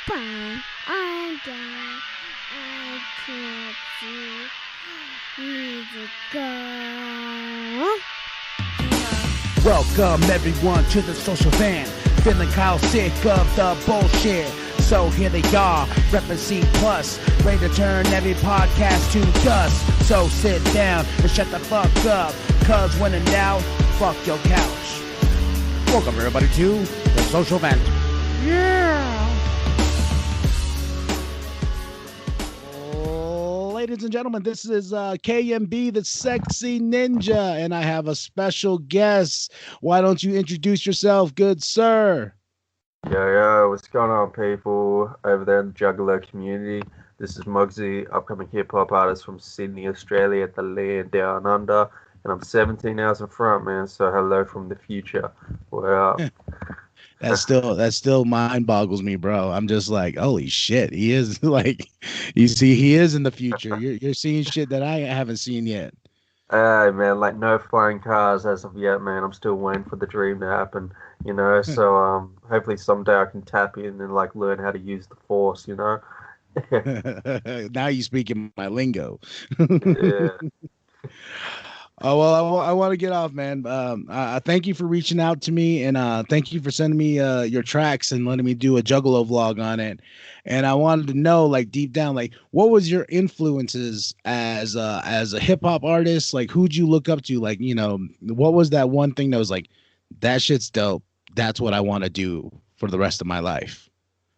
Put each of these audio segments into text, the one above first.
Fine, I'm down. I can't see music go. Welcome everyone to the social van. Feeling Kyle sick of the bullshit. So here they are, reppin' C+, ready to turn every podcast to dust. So sit down and shut the fuck up, cause when in doubt, fuck your couch. Welcome everybody to the social van. Yeah! Ladies and gentlemen, this is KMB, the Sexy Ninja, and I have a special guest. Why don't you introduce yourself, good sir? Yo, what's going on, people over there in the Juggalo community? This is Mugzy, upcoming hip-hop artist from Sydney, Australia, at the land down under, and I'm 17 hours in front, man, so hello from the future. What up? That still mind boggles me, bro. I'm just like, holy shit, he is like, you see, he is in the future. You're seeing shit that I haven't seen yet. Hey, man, like no flying cars as of yet, man. I'm still waiting for the dream to happen, you know, so hopefully someday I can tap in and like learn how to use the force, you know? Now you speak in my lingo. Yeah. Oh well, I want to get off, man. I thank you for reaching out to me, and thank you for sending me your tracks and letting me do a Juggalo vlog on it. And I wanted to know, like deep down, like what was your influences as a hip hop artist? Like who'd you look up to? Like what was that one thing that was like, that shit's dope. That's what I want to do for the rest of my life.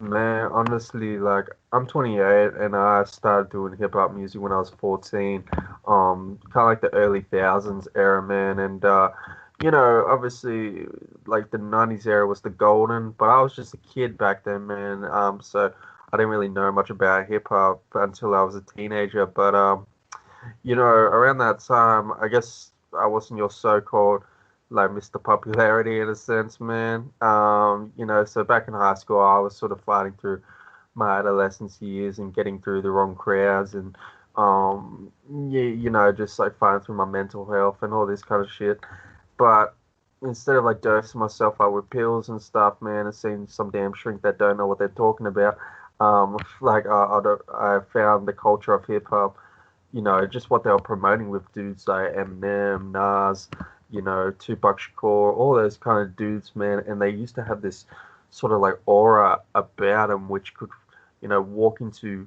Man, honestly, like I'm 28 and I started doing hip hop music when I was 14. Kind of like the early thousands era, man. And obviously, like the 90s era was the golden, but I was just a kid back then, man. So I didn't really know much about hip hop until I was a teenager. But around that time, I guess I wasn't your so-called like Mr. Popularity in a sense, man. So back in high school, I was sort of fighting through my adolescence years and getting through the wrong crowds and just like fighting through my mental health and all this kind of shit. But instead of like dosing myself up with pills and stuff, man, and seeing some damn shrink that don't know what they're talking about, I found the culture of hip hop, just what they were promoting with dudes like Eminem, Nas, Tupac Shakur, all those kind of dudes, man, and they used to have this sort of like aura about them, which could, walk into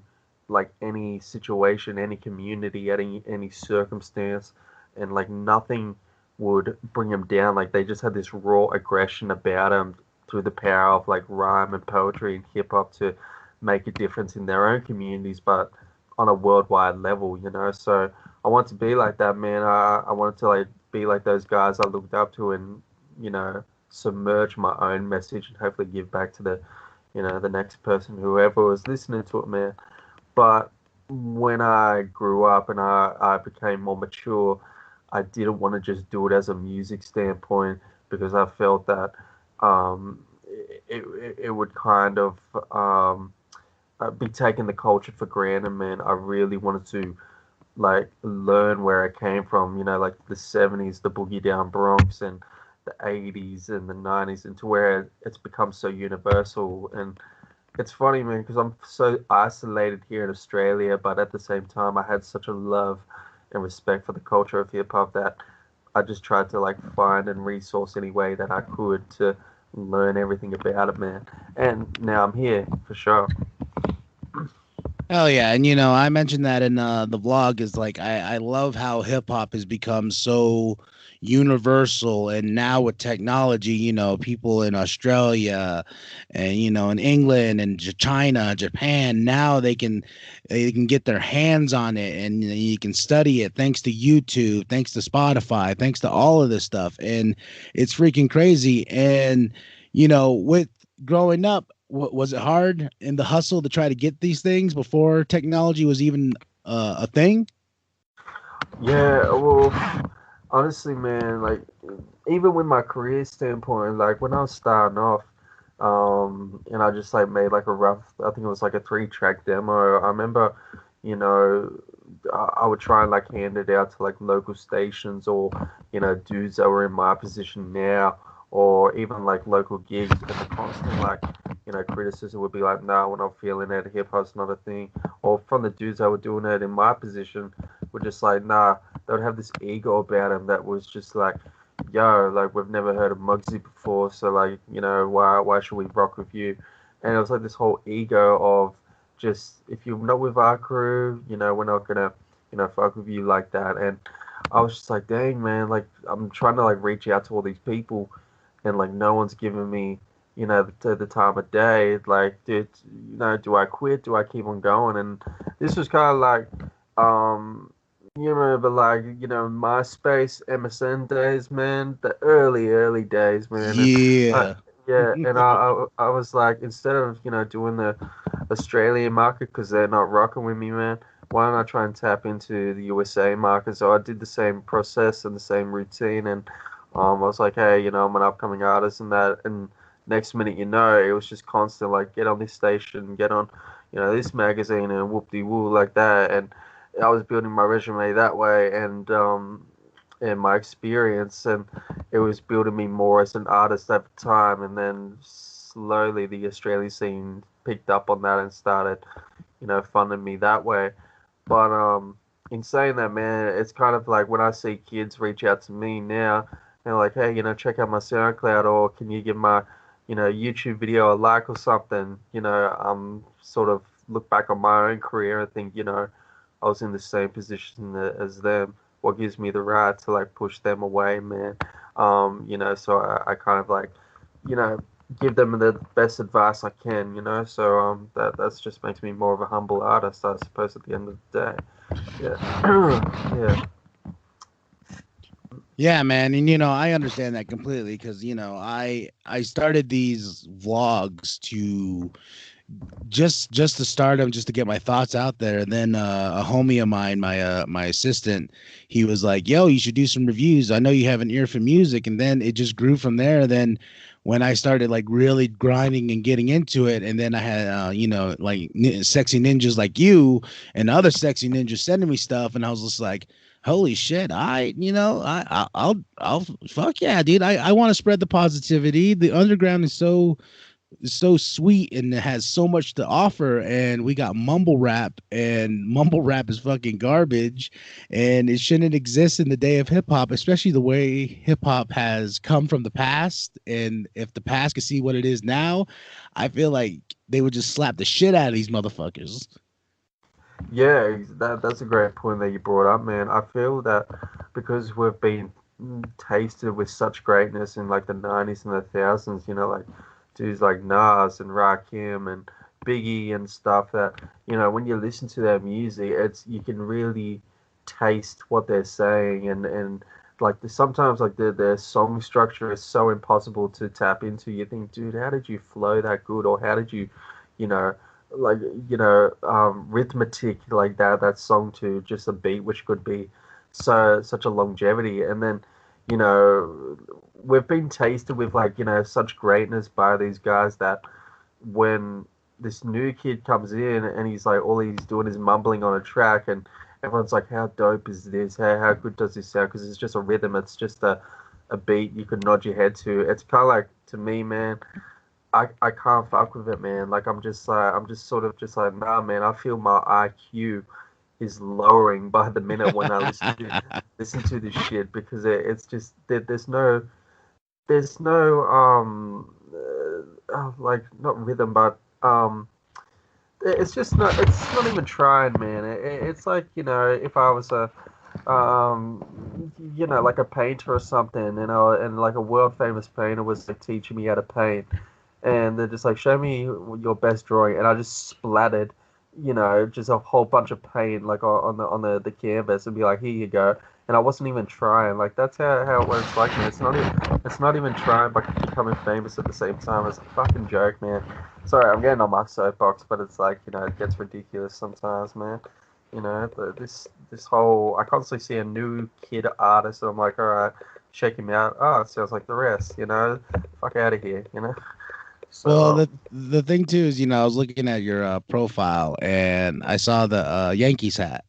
like any situation, any community, any circumstance, and like nothing would bring them down. Like they just had this raw aggression about them through the power of like rhyme and poetry and hip hop to make a difference in their own communities, but on a worldwide level, So I want to be like that, man. I wanted to like be like those guys I looked up to and, submerge my own message and hopefully give back to the next person, whoever was listening to it, man. But when I grew up and I became more mature, I didn't want to just do it as a music standpoint because I felt that it would kind of be taking the culture for granted, man. I really wanted to like learn where I came from, like the 70s, the boogie down Bronx and the 80s and the 90s, and to where it's become so universal. And it's funny, man, because I'm so isolated here in Australia, but at the same time, I had such a love and respect for the culture of hip hop that I just tried to like find and resource any way that I could to learn everything about it, man. And now I'm here for sure. Hell yeah. And I mentioned that in the vlog is like I love how hip hop has become so universal, and now with technology, people in Australia and in England and China, Japan, now they can get their hands on it, and you can study it thanks to YouTube, thanks to Spotify, thanks to all of this stuff. And it's freaking crazy. And with growing up, was it hard in the hustle to try to get these things before technology was even a thing? Yeah, well, honestly, man, like even with my career standpoint, like when I was starting off, and I just like made like a rough, I think it was like a 3-track demo. I remember, you know, I would try and like hand it out to like local stations or, dudes that were in my position now, or even like local gigs, and the constant like criticism would be like, "Nah, we're not feeling it. Hip hop's not a thing." Or from the dudes that were doing it in my position, were just like, "Nah." They would have this ego about them that was just like, "Yo, like we've never heard of Mugzy before, so like why should we rock with you?" And it was like this whole ego of just, if you're not with our crew, we're not gonna fuck with you like that. And I was just like, dang man, like I'm trying to like reach out to all these people, and like no one's giving me the time of day. Like, dude, do I quit? Do I keep on going? And this was kind of like, you remember like MySpace, MSN days, man, the early days, man. And Yeah. yeah, and I was like, instead of doing the Australian market because they're not rocking with me, man. Why don't I try and tap into the USA market? So I did the same process and the same routine, and I was like, hey, I'm an upcoming artist and that. And next minute, it was just constant, like, get on this station, get on, this magazine, and whoop de woo like that. And I was building my resume that way, and my experience, and it was building me more as an artist at the time. And then slowly, the Australian scene picked up on that and started, funding me that way. But in saying that, man, it's kind of like when I see kids reach out to me now, they're like, hey, check out my SoundCloud, or can you give my, YouTube video a like or something? Sort of look back on my own career and think, I was in the same position as them. What gives me the right to like push them away, man? So I kind of like, you know, give them the best advice I can, So that's just makes me more of a humble artist, I suppose, at the end of the day. Yeah. Yeah. Yeah, man, and I understand that completely because I started these vlogs to just to start them, just to get my thoughts out there. And then a homie of mine, my assistant, he was like, "Yo, you should do some reviews. I know you have an ear for music." And then it just grew from there. Then when I started like really grinding and getting into it, and then I had like sexy ninjas like you and other sexy ninjas sending me stuff, and I was just like, holy shit, I'll fuck yeah, dude. I want to spread the positivity. The underground is so sweet and it has so much to offer, and we got mumble rap, and mumble rap is fucking garbage, and it shouldn't exist in the day of hip hop, especially the way hip hop has come from the past. And if the past could see what it is now, I feel like they would just slap the shit out of these motherfuckers. Yeah, that's a great point that you brought up, man. I feel that because we've been tasted with such greatness in like the 90s and the thousands, like dudes like Nas and Rakim and Biggie and stuff, that when you listen to their music, you can really taste what they're saying, and like sometimes like their song structure is so impossible to tap into. You think, dude, how did you flow that good, or how did you, you know like rhythmic like that song to just a beat, which could be such a longevity. And then you know we've been tasted with like such greatness by these guys that when this new kid comes in and he's like, all he's doing is mumbling on a track, and everyone's like, how dope is this, how good does this sound? Because it's just a rhythm, it's just a beat you could nod your head to. It's kind of like, to me, man, I can't fuck with it, man. Like I'm just sort of just like, nah, man. I feel my IQ is lowering by the minute when I listen to this shit, because it's just there's no like, not rhythm, but it's not even trying, man. It's like, if I was a like a painter or something, and like a world famous painter was like teaching me how to paint, and they're just like, show me your best drawing, and I just splattered, just a whole bunch of paint like on the canvas, and be like, here you go. And I wasn't even trying. Like, that's how it works. Like, man, it's not even trying, but becoming famous at the same time. It's a fucking joke, man. Sorry, I'm getting on my soapbox, but it's like, it gets ridiculous sometimes, man. This whole, I constantly see a new kid artist, and I'm like, all right, check him out. Oh, it sounds like the rest, fuck out of here. So Well, the thing too is, I was looking at your profile, and I saw the Yankees hat,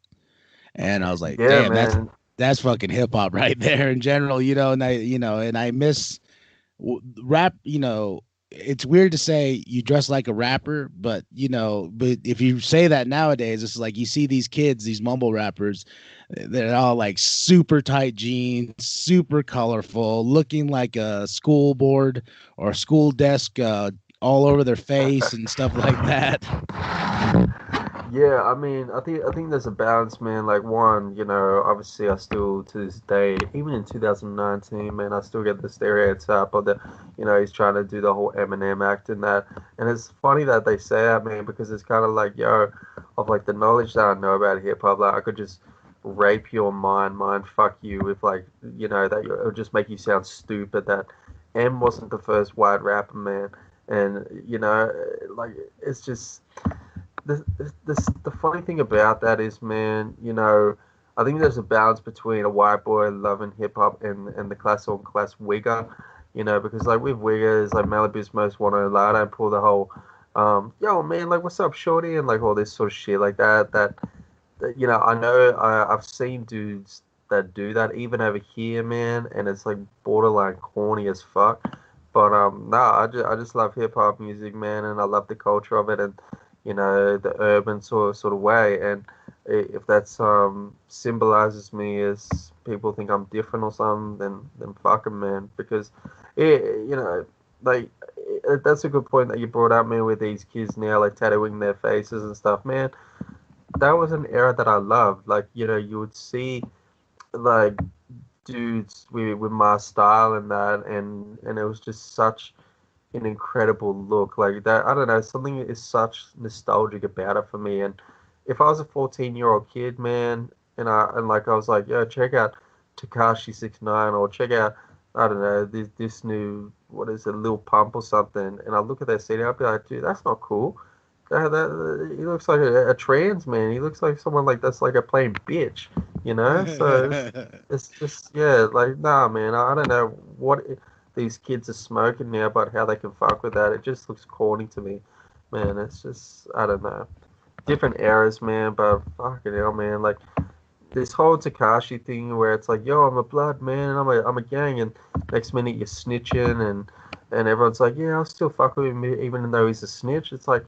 and I was like, yeah, damn, man. that's fucking hip hop right there in general, and I miss rap, it's weird to say you dress like a rapper, but but if you say that nowadays, it's like you see these kids, these mumble rappers, they're all like super tight jeans, super colorful, looking like a school board or school desk all over their face and stuff like that. Yeah, I mean, I think there's a balance, man. Like one, obviously I still to this day, even in 2019, man, I still get the stereotype of he's trying to do the whole Eminem act and that. And it's funny that they say that, man, because it's kind of like, yo, of like the knowledge that I know about hip hop, like I could just rape your mind fuck you with like, that it would just make you sound stupid that M wasn't the first white rapper, man. And like it's just the funny thing about that is, man, I think there's a balance between a white boy loving hip hop and the class on class wigger, because like with wiggers, like Malibu's most wanted, like I don't pull the whole, yo man, like what's up, shorty, and like all this sort of shit like that I know I've seen dudes that do that even over here, man, and it's like borderline corny as fuck. But I just love hip hop music, man, and I love the culture of it, and the urban sort of way. And if that's symbolizes me as people think I'm different or something, then fuck 'em, man. Because like that's a good point that you brought up, man, with these kids now like tattooing their faces and stuff, man. That was an era that I loved. Like you would see like dudes with my style and that, and it was just such an incredible look like that. I don't know, something is such nostalgic about it for me. And if I was a 14-year-old kid, man, and like I was like, yo, check out Takashi 69 or check out, I don't know, this new, what is it, Lil Pump or something, and I look at that CD, I'll be like, dude, that's not cool. He looks like a trans man. He looks like someone like that's like a plain bitch, So it's just, yeah, like nah, man. I don't know what these kids are smoking now, but how they can fuck with that. It just looks corny to me, man. It's just, I don't know, different eras, man. But fucking hell, man. Like this whole Takashi thing where it's like, yo, I'm a blood man, and I'm a gang, and next minute you're snitching, and everyone's like, yeah, I'll still fuck with him even though he's a snitch. It's like,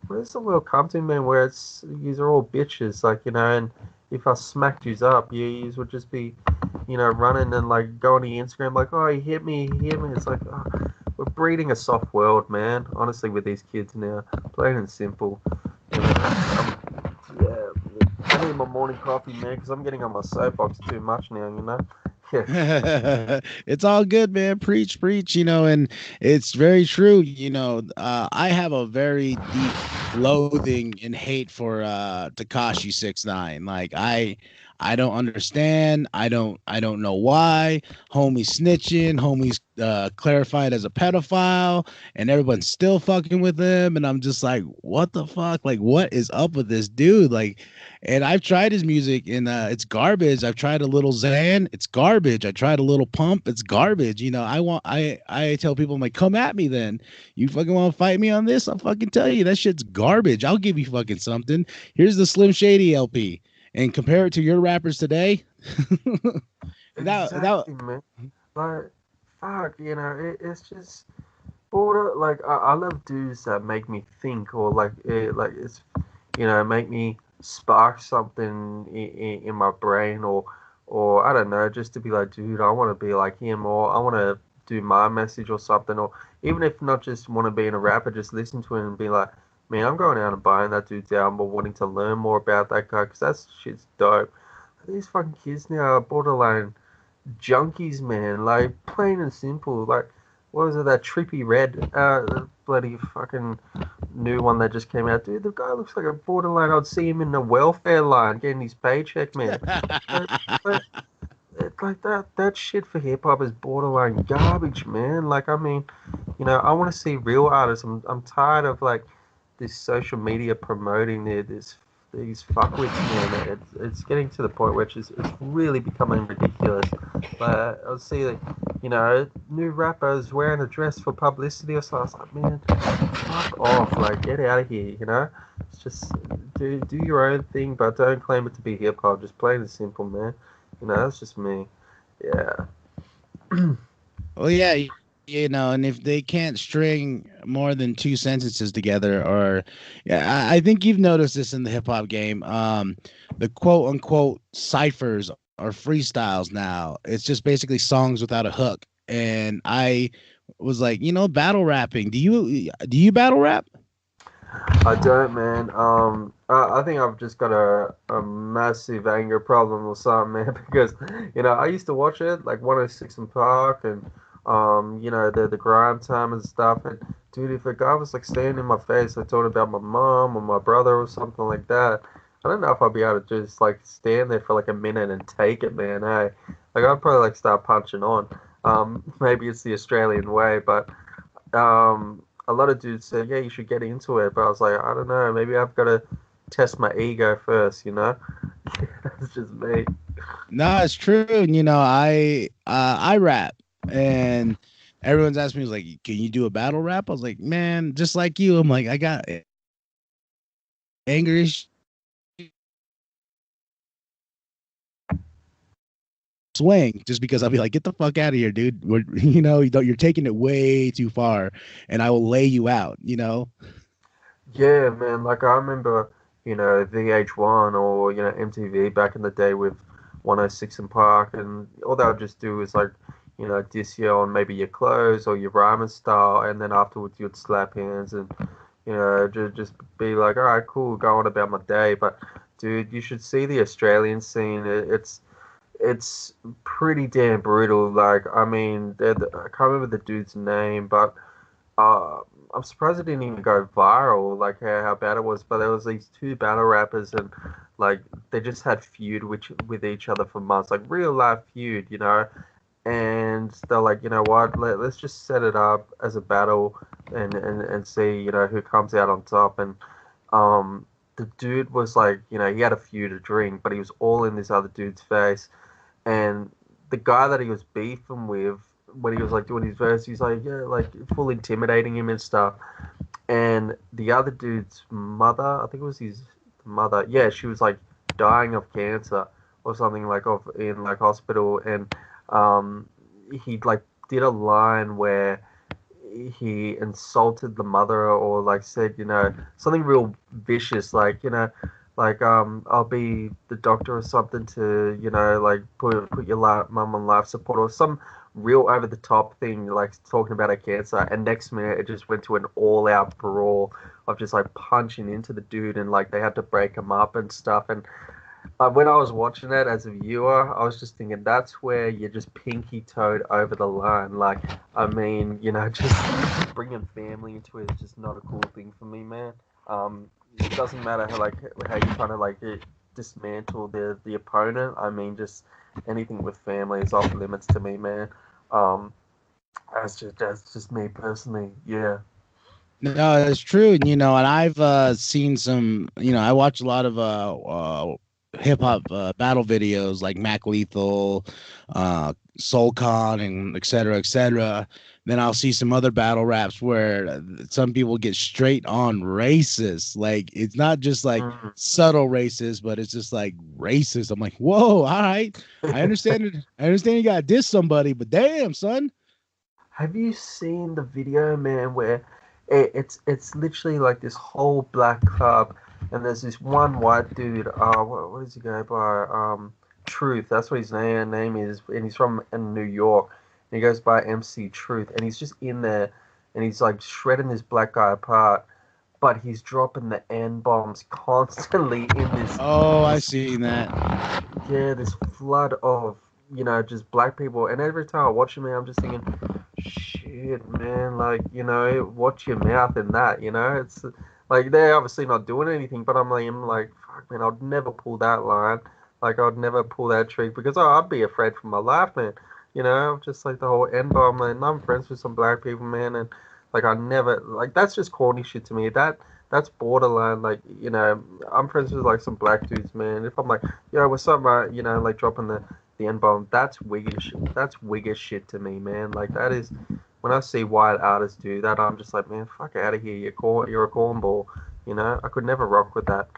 where's the world come to, man? Where it's yous are all bitches, like and if I smacked yous up, yous would just be, running and like going to Instagram like, oh, he hit me. It's like, oh, we're breeding a soft world, man. Honestly, with these kids now, plain and simple. Yeah, I need my morning coffee, man, because I'm getting on my soapbox too much now. Yeah. It's all good, man. Preach, preach, and it's very true. I have a very deep loathing and hate for Takashi 69. Like I don't understand. I don't know why. Homie's snitching, homie's clarified as a pedophile, and everyone's still fucking with him. And I'm just like, what the fuck? Like, what is up with this dude? Like, and I've tried his music and it's garbage. I've tried a little Xan, it's garbage. I tried a little Pump, it's garbage. I tell people, I'm like, come at me then. You fucking want to fight me on this? I'll fucking tell you that shit's garbage. I'll give you fucking something. Here's the Slim Shady LP and compare it to your rappers today. Exactly, man. Like, fuck, it's just border. Like, I love dudes that make me think, or like it's, make me spark something in my brain, or I don't know, just to be like, dude, I want to be like him, or I want to do my message or something, or even if not just want to be in a rapper, just listen to him and be like, man, I'm going out and buying that dude's album, or wanting to learn more about that guy, because that shit's dope. These fucking kids now are borderline junkies, man. Like plain and simple. Like what was it? That Trippy Red, the bloody fucking new one that just came out. Dude, the guy looks like a borderline. I'd see him in the welfare line getting his paycheck, man. But it's like that shit for hip hop is borderline garbage, man. Like I mean, I want to see real artists. I'm tired of like this social media promoting these fuckwits, man. It's getting to the point where it's really becoming ridiculous. But I'll see like, new rappers wearing a dress for publicity or something. I was like, man, fuck off, like get out of here. It's just do your own thing, but don't claim it to be hip hop. Just plain and simple, man. That's just me. Yeah. Well, yeah, and if they can't string more than two sentences together, or yeah, I think you've noticed this in the hip hop game. The quote unquote ciphers are freestyles now. It's just basically songs without a hook. And I was like, battle rapping. Do you battle rap? I don't, man. I think I've just got a massive anger problem or something, man. Because I used to watch it like 106 in Park and the grime time and stuff. And dude, if a guy was like standing in my face, like talking about my mom or my brother or something like that, I don't know if I'd be able to just like stand there for like a minute and take it, man. Hey, like I'd probably like start punching on. Maybe it's the Australian way, but a lot of dudes said, yeah, you should get into it. But I was like, I don't know. Maybe I've got to test my ego first. That's just me. No, it's true. And I rap, and everyone's asking me, like, can you do a battle rap? I was like, man, just like you. I'm like, I got anger swing just because I'll be like, get the fuck out of here, dude. You're taking it way too far, and I will lay you out. Yeah, man. Like I remember, VH1 or, MTV back in the day with 106 in Park, and all they would just do is like, diss you on maybe your clothes or your rhyming style, and then afterwards you'd slap hands and, just be like, all right, cool, go on about my day. But dude, you should see the Australian scene. It's pretty damn brutal. Like, I mean, I can't remember the dude's name, but uh, I'm surprised it didn't even go viral, like how bad it was. But there was these two battle rappers, and like they just had feud with each other for months, like real life feud. And they're like, you know what, let's just set it up as a battle and see, who comes out on top. And the dude was like, he had a few to drink, but he was all in this other dude's face. And the guy that he was beefing with, when he was like doing his verse, he's like, yeah, like full intimidating him and stuff. And the other dude's mother, I think it was his mother, yeah, she was like dying of cancer or something, like of in like hospital. And um he like did a line where he insulted the mother, or like said, something real vicious, like, I'll be the doctor or something to, like put your mum on life support, or some real over the top thing, like talking about her cancer. And next minute it just went to an all out brawl of just like punching into the dude, and like they had to break him up and stuff. And when I was watching it as a viewer, I was just thinking that's where you just pinky toed over the line. Like, I mean, just bringing family into it is just not a cool thing for me, man. It doesn't matter how you kind of like dismantle the opponent. I mean, just anything with family is off limits to me, man. Um, that's just me personally. Yeah. No, that's true. And I've seen some. I watch a lot of hip hop battle videos like Mac Lethal, Soul Con, and et cetera, et cetera. Then I'll see some other battle raps where some people get straight on racist. Like, it's not just like Mm. subtle racist, but it's just like racist. I'm like, whoa, all right, I understand it. I understand you got to diss somebody, but damn, son. Have you seen the video, man, where it's literally like this whole black club, and there's this one white dude. What does he go by? Truth. That's what his name is, and he's from in New York. And he goes by MC Truth, and he's just in there, and he's like shredding this black guy apart. But he's dropping the N bombs constantly in this Oh, I this seen that. yeah, this flood of, just black people. And every time I watch him, man, I'm just thinking, shit, man, like, watch your mouth in that, It's like they're obviously not doing anything, but I'm like, fuck, man, I'd never pull that line. Like, I'd never pull that trick because I'd be afraid for my life, man. Just like the whole N bomb, man. I'm friends with some black people, man, and like I never like that's just corny shit to me. That's borderline, like, I'm friends with like some black dudes, man. If I'm like, yo, what's up, mate? Like dropping the N bomb. That's wiggish shit. That's wiggish shit to me, man. Like that is when I see white artists do that, I'm just like, man, fuck out of here. You're a cornball. I could never rock with that.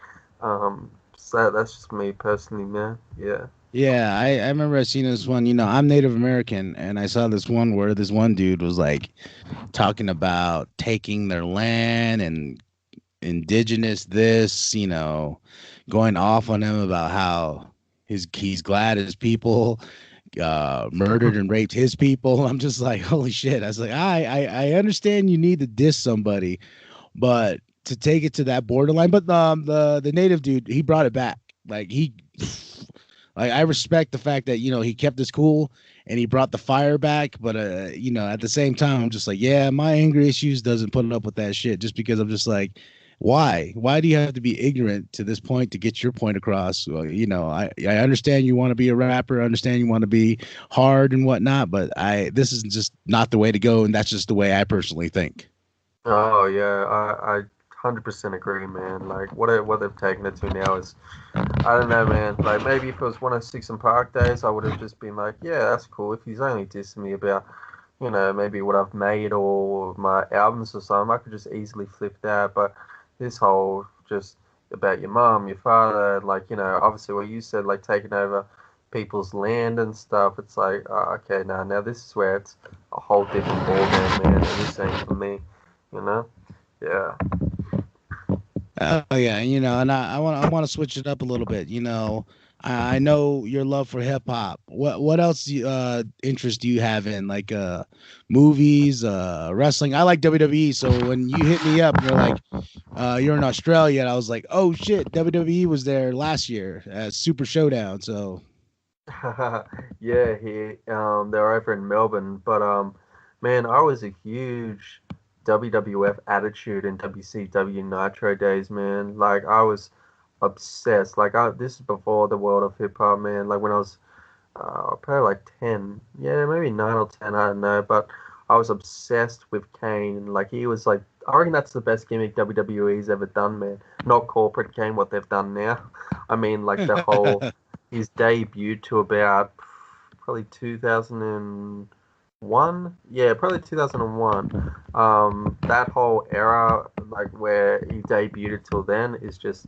So that's just me personally, man. Yeah. Yeah, I remember I seen this one. I'm Native American, and I saw this one where this one dude was like talking about taking their land and indigenous this, going off on him about how he's glad his people murdered and raped his people. I'm just like, holy shit. I was like, I understand you need to diss somebody, but to take it to that borderline. But the native dude, he brought it back. Like he like I respect the fact that he kept his cool and he brought the fire back, but at the same time I'm just like, yeah, my anger issues doesn't put up with that shit just because I'm just like, why do you have to be ignorant to this point to get your point across? Well, I understand you want to be a rapper, I understand you want to be hard and whatnot, but I this is just not the way to go, and that's just the way I personally think. Oh yeah, I 100% agree, man. Like what they've taken it to now is, I don't know, man. Like maybe if it was 106 and Park days, I would have just been like, yeah, that's cool. If he's only dissing me about, maybe what I've made or my albums or something, I could just easily flip that. But this whole just about your mom, your father, like, obviously what you said, like taking over people's land and stuff, it's like, oh, okay, now this is where it's a whole different ballgame, man, and this ain't for me, you know? Yeah. Oh yeah, and I want to switch it up a little bit. I know your love for hip hop. What else interest do you have in, like movies, wrestling? I like WWE, so when you hit me up and you're like you're in Australia, and I was like, oh shit, WWE was there last year at Super Showdown. So Yeah, they're over in Melbourne, but man, I was a huge WWF Attitude and WCW Nitro days, man. Like I was obsessed. Like this is before the world of hip hop, man. Like when I was probably like 10, yeah, maybe 9 or 10, I don't know, but I was obsessed with Kane. Like he was like, I reckon that's the best gimmick WWE's ever done, man. Not corporate Kane, what they've done now. I mean, like the whole his debut to about probably 2001. Yeah, probably 2001. That whole era, like where he debuted till then, is just,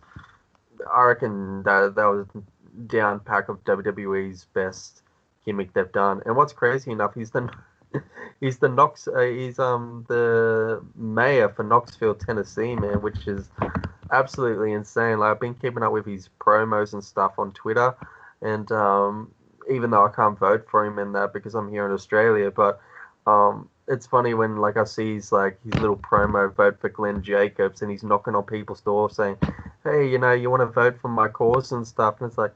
I reckon that was down pack of WWE's best gimmick they've done. And what's crazy enough, he's the mayor for Knoxville, Tennessee, man, which is absolutely insane. Like I've been keeping up with his promos and stuff on Twitter, and even though I can't vote for him in that because I'm here in Australia, but it's funny when like I see his little promo vote for Glenn Jacobs, and he's knocking on people's doors saying, "Hey, you want to vote for my cause and stuff?" And it's like,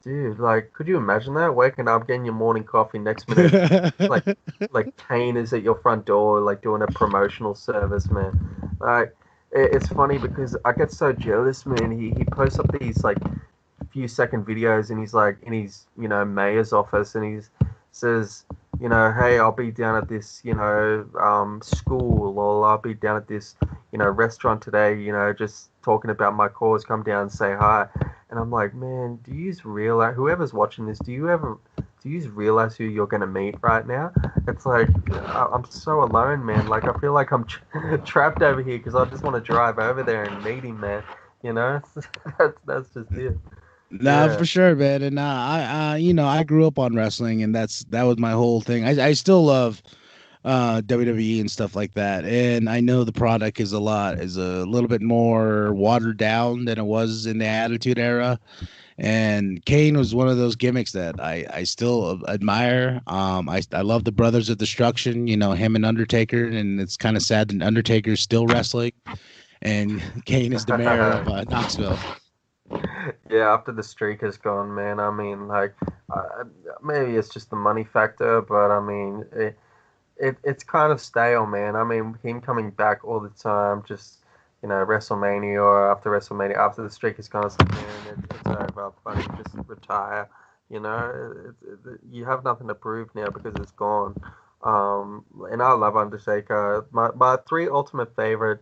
dude, like, could you imagine that? Waking up, getting your morning coffee, next minute, like, like Kane is at your front door, like doing a promotional service, man. Like, it's funny because I get so jealous, man. He posts up these like few-second videos, and he's like in his mayor's office, and he says, hey, I'll be down at this school, or I'll be down at this restaurant today, just talking about my cause. Come down and say hi. And I'm like, man, do you realize, whoever's watching this, do you realize who you're gonna meet right now? It's like I'm so alone, man. Like I feel like I'm trapped over here because I just want to drive over there and meet him, man. You know, that's just it. Nah, Yeah. for sure, man. And I grew up on wrestling, and that was my whole thing. I still love WWE and stuff like that. And I know the product is a little bit more watered down than it was in the Attitude Era. And Kane was one of those gimmicks that I still admire. I love the Brothers of Destruction, him and Undertaker, and it's kind of sad that Undertaker's still wrestling, and Kane is the mayor of Knoxville. Yeah, after the streak is gone, man. I mean, like, uh, maybe it's just the money factor, but I mean, it's kind of stale, man. I mean, him coming back all the time, just WrestleMania or after WrestleMania, after the streak is gone, it's like, man, it's over, buddy. Just retire. You have nothing to prove now because it's gone. And I love Undertaker. My three ultimate favorite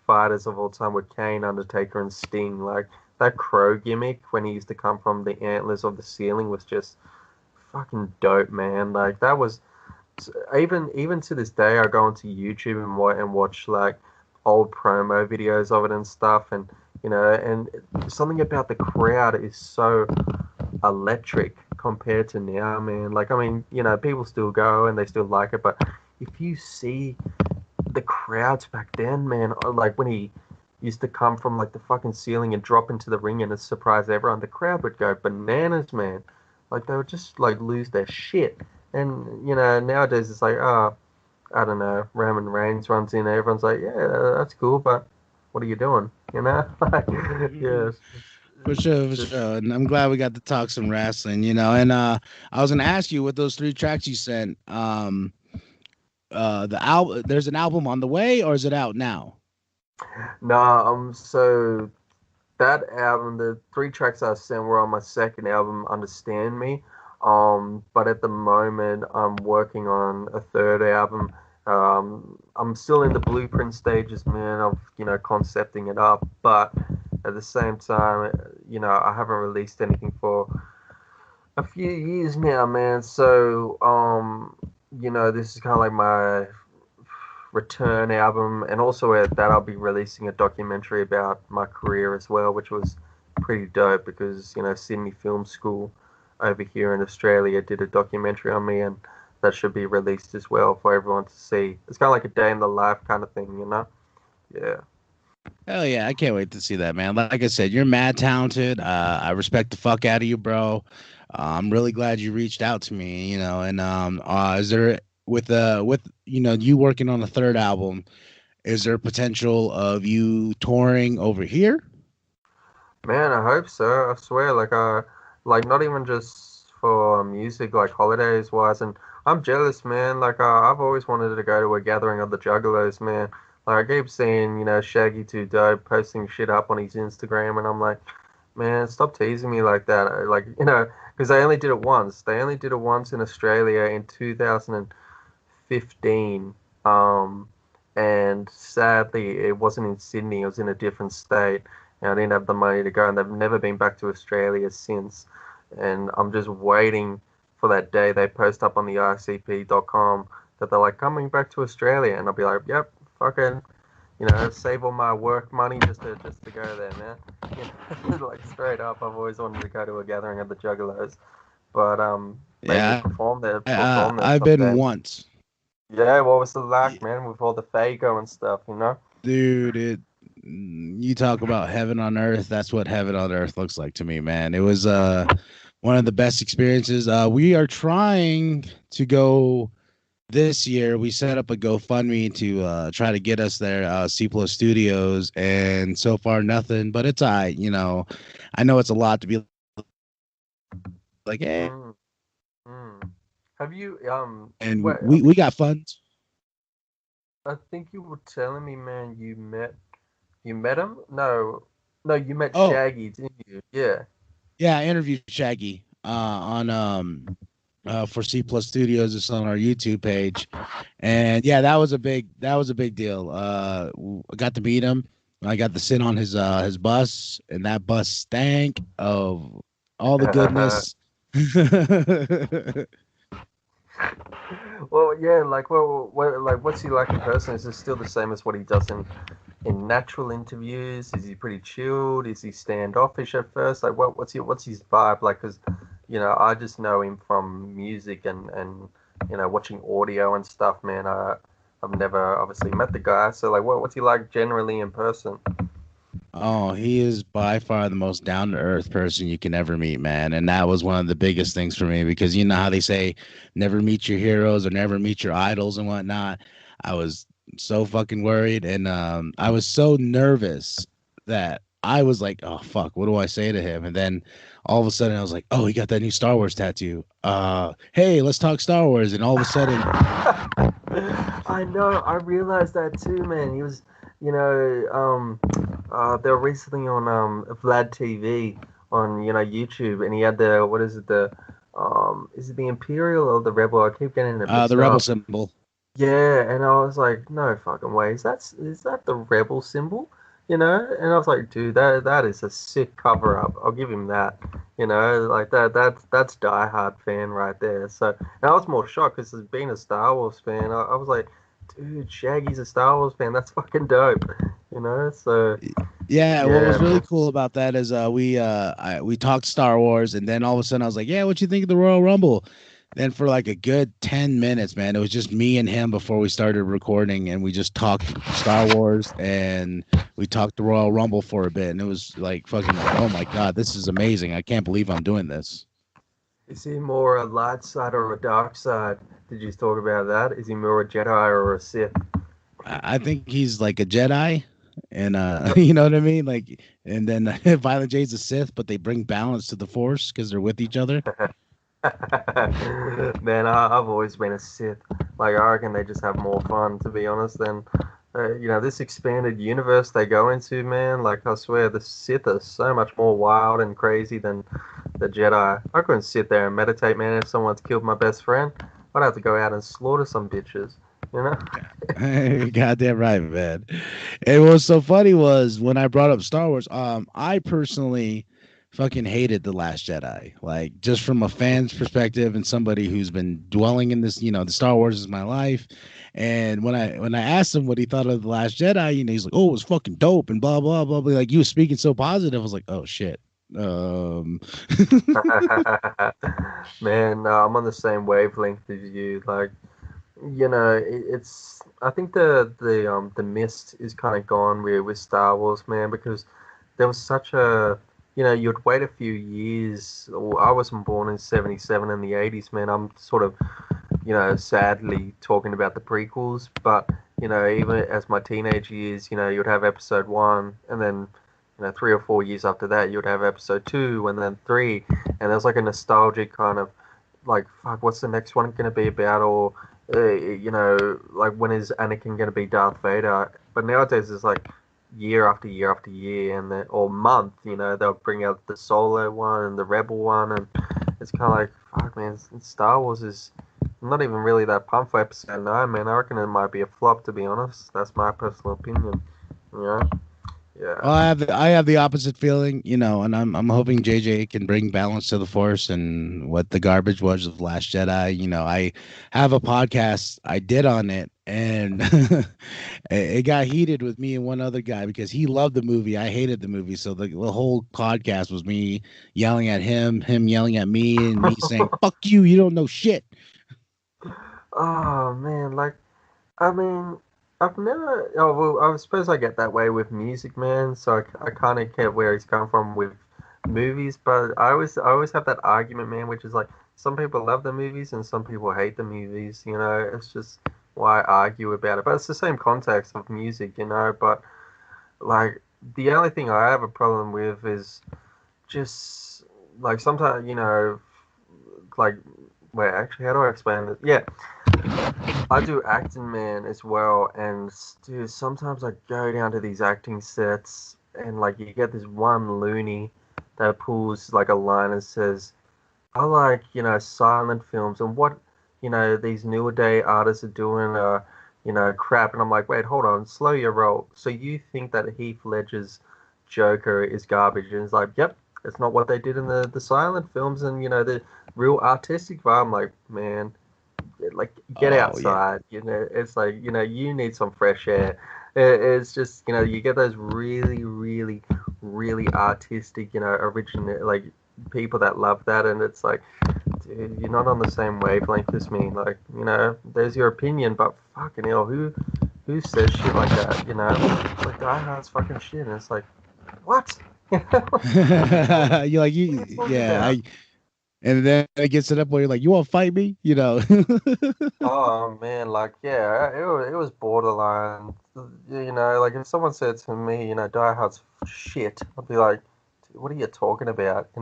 fighters of all time were Kane, Undertaker, and Sting. Like that crow gimmick when he used to come from the antlers of the ceiling was just fucking dope, man. Like that was, even to this day, I go onto YouTube and watch like old promo videos of it and stuff, and something about the crowd is so electric. compared to now, man. Like, I mean, people still go and they still like it, but if you see the crowds back then, man, like when he used to come from like the fucking ceiling and drop into the ring and surprise everyone, the crowd would go bananas, man. Like they would just like lose their shit. And nowadays it's like, oh, I don't know, Roman Reigns runs in, everyone's like, yeah, that's cool, but what are you doing? Like, yeah, For sure, for just sure. And I'm glad we got to talk some wrestling, And I was gonna ask you with those 3 tracks you sent, the album there's an album on the way or is it out now? nah. So that album, the 3 tracks I sent were on my second album, Understand Me. But at the moment, I'm working on a third album. I'm still in the blueprint stages, man, of concepting it up. But at the same time, I haven't released anything for a few years now, man. So, this is kind of like my return album, and also at that I'll be releasing a documentary about my career as well, which was pretty dope because Sydney Film School over here in Australia did a documentary on me, and that should be released as well for everyone to see. It's kind of like a day in the life kind of thing. Yeah. Hell yeah, I can't wait to see that, man. Like I said, you're mad talented. I respect the fuck out of you, bro. I'm really glad you reached out to me, and is there with you working on a third album, is there potential of you touring over here? Man, I hope so. I swear, like not even just for music, like holidays wise. And I'm jealous, man. Like, I've always wanted to go to a gathering of the Juggalos, man. Like, I keep seeing, Shaggy Too Dope posting shit up on his Instagram, and I'm like, man, stop teasing me like that. Like, because they only did it once. They only did it once in Australia in 2015. And sadly, it wasn't in Sydney. It was in a different state, and I didn't have the money to go. And they've never been back to Australia since. And I'm just waiting for that day they post up on the ICP.com that they're like coming back to Australia, and I'll be like, yep, fucking, save all my work money just to go there, man. Like straight up, I've always wanted to go to a gathering of the Juggalos, but maybe Yeah, perform there I've been someday. once. Yeah, what was it Y- like, man, with all the Fago and stuff? Dude, you talk about heaven on earth. That's what heaven on earth looks like to me, man. It was one of the best experiences. We are trying to go this year. We set up a GoFundMe to try to get us there, C Plus Studios, and so far nothing. But it's all right, I know it's a lot to be like, hey, Mm, mm. Have you and wait, we got funds. I think you were telling me, man, you met him? No, no, you met Oh, Shaggy, didn't you? Yeah. yeah, I interviewed Shaggy on for C Plus Studios. It's on our YouTube page, and yeah, that was a big deal. I got to meet him. I got to sit on his bus, and that bus stank of all the goodness. Well, yeah, like, like, what's he like in person? Is it still the same as what he does in natural interviews? Is he pretty chilled? Is he standoffish at first? Like, what's his vibe like? Because, I just know him from music and watching audio and stuff, man. I've never obviously met the guy, so like, what's he like generally in person? Oh, he is by far the most down to earth person you can ever meet, man. And that was one of the biggest things for me because you know how they say never meet your heroes or never meet your idols and whatnot. I was so fucking worried and I was so nervous that I was like, oh fuck, what do I say to him? And then all of a sudden I was like, oh, he got that new Star Wars tattoo. Hey, let's talk Star Wars. And all of a sudden, I know. I realized that too, man. He was, they were recently on Vlad TV on YouTube, and he had the what is it the Imperial or the Rebel? I keep getting it the mixed rebel up. symbol. Yeah, and I was like, no fucking way. Is that the Rebel symbol? And I was like, dude, that is a sick cover up. I'll give him that. Like that's Die Hard fan right there. So, and I was more shocked because being a Star Wars fan, I was like, dude, Shaggy's a Star Wars fan. That's fucking dope. So Yeah, what Yeah, was really man. cool about that is we talked Star Wars, and then all of a sudden I was like, "Yeah, what you think of the Royal Rumble?" Then for like a good 10 minutes, man, it was just me and him before we started recording, and we just talked Star Wars and we talked the Royal Rumble for a bit, and it was like fucking, oh my god, this is amazing! I can't believe I'm doing this. Is he more a light side or a dark side? Did you talk about that? Is he more a Jedi or a Sith? I think he's like a Jedi, and you know what I mean, like, and then Violent J's a Sith, but they bring balance to the Force because they're with each other. Man, I've always been a Sith. Like, I reckon they just have more fun, to be honest, than, this expanded universe they go into, man. Like, I swear, the Sith are so much more wild and crazy than the Jedi. I couldn't sit there and meditate, man. If someone's killed my best friend, I'd have to go out and slaughter some bitches, you know? Goddamn right, man. And what was so funny was when I brought up Star Wars, I personally fucking hated The Last Jedi. Like, just from a fan's perspective and somebody who's been dwelling in this, the Star Wars is my life. And when I asked him what he thought of The Last Jedi, he's like, "Oh, it was fucking dope," and blah blah blah blah. Like, you was speaking so positive. I was like, "Oh shit." Um Man, I'm on the same wavelength as you. Like, it's. I think the mist is kind of gone with Star Wars, man, because there was such a, you'd wait a few years. Well, I wasn't born in '77 in the '80s, man. I'm sort of, sadly talking about the prequels, but even as my teenage years, you'd have episode one, and then 3 or 4 years after that, you'd have episode two, and then three, and there's like a nostalgic kind of like, fuck, what's the next one going to be about? Or, like, when is Anakin going to be Darth Vader? But nowadays, it's like year after year after year, and then, or month, they'll bring out the Solo one and the Rebel one, and it's kind of like, fuck, man, Star Wars is. I'm not even really that pumped for episode 9, man. I reckon it might be a flop, to be honest. That's my personal opinion. Yeah, yeah. Well, I have the opposite feeling, and I'm hoping JJ can bring balance to the Force and what the garbage was of Last Jedi. I have a podcast I did on it, and it got heated with me and one other guy because he loved the movie. I hated the movie, so the whole podcast was me yelling at him yelling at me, and me saying "fuck you, you don't know shit." Oh, man, like, I mean, I've never. Oh, well, I suppose I get that way with music, man. So I kind of get where he's come from with movies, but I always have that argument, man, which is like some people love the movies and some people hate the movies. It's just why I argue about it. But it's the same context of music, But like the only thing I have a problem with is just like sometimes, like, wait, actually, how do I explain this? Yeah, I do acting, man, as well, and dude, sometimes I go down to these acting sets, and like you get this one loony that pulls like a line and says, "I like silent films, and what these newer day artists are doing crap," and I'm like, wait, hold on, slow your roll. So you think that Heath Ledger's Joker is garbage? And it's like, yep, it's not what they did in the silent films, and the real artistic vibe. I'm like, man, like, get Oh yeah. outside. It's like, you need some fresh air. It's just, you get those really, really, really artistic, original, like, people that love that, and it's like, dude, you're not on the same wavelength as me. Like, there's your opinion, but fucking hell, who says shit like that? It's like Die Hard's fucking shit, and it's like, what? you like What are you you talking yeah, about? and then it gets to that point, you're like, "You want to fight me?" Oh man, like, yeah, it was borderline. Like, if someone said to me, Die Hard's shit, I'd be like, "Dude, what are you talking about? Be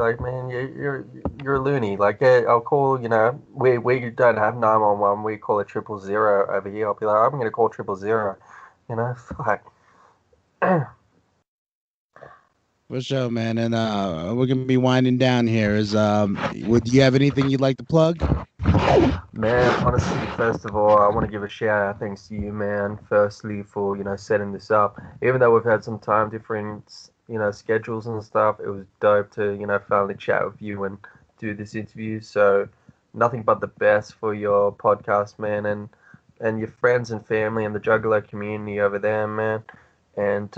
like, man, you're a loony. Like, yeah, I'll call. We don't have 911. We call it 000 over here. I'll be like, I'm gonna call 000. Fuck. For sure, man. And we're gonna be winding down here. Would you have anything you'd like to plug? Man, honestly, first of all, I want to give a shout out thanks to you, man. Firstly, for setting this up. Even though we've had some time different, schedules and stuff, it was dope to finally chat with you and do this interview. So, nothing but the best for your podcast, man, and your friends and family and the Juggalo community over there, man. And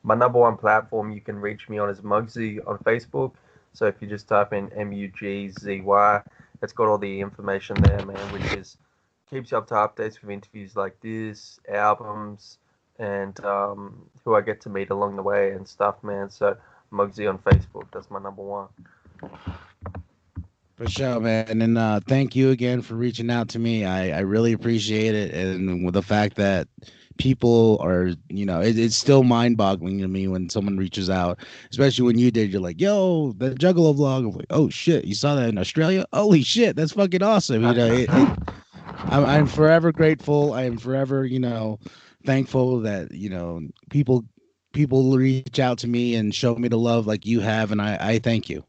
my number one platform you can reach me on is Mugzy on Facebook. So if you just type in Mugzy, it's got all the information there, man, which is keeps you up to updates with interviews like this, albums, and who I get to meet along the way and stuff, man. So Mugzy on Facebook, that's my number one. For sure, man. And thank you again for reaching out to me. I really appreciate it. And with the fact that people are, it's still mind boggling to me when someone reaches out, especially when you did. You're like, yo, the Juggalo vlog. I'm like, oh shit, you saw that in Australia? Holy shit, that's fucking awesome. I'm forever grateful. I am forever, thankful that, people reach out to me and show me the love like you have. And I thank you.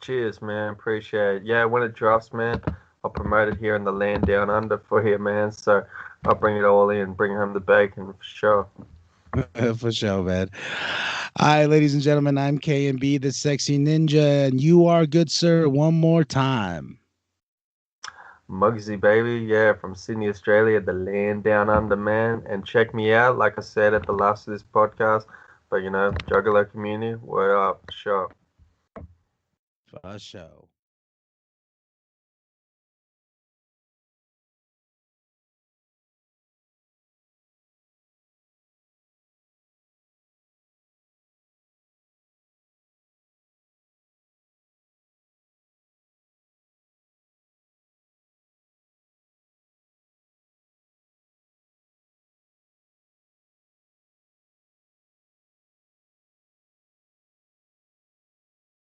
Cheers, man. Appreciate it. Yeah, when it drops, man, I'll promote it here in the land down under for you, man. So I'll bring it all in, bring home the bacon for sure. For sure, man. All right, ladies and gentlemen, I'm KMB, the sexy ninja, and you are good, sir. One more time. Muggsy, baby. Yeah, from Sydney, Australia, the land down under, man. And check me out, like I said at the last of this podcast. But, Juggalo community, we're up, sure. For sure.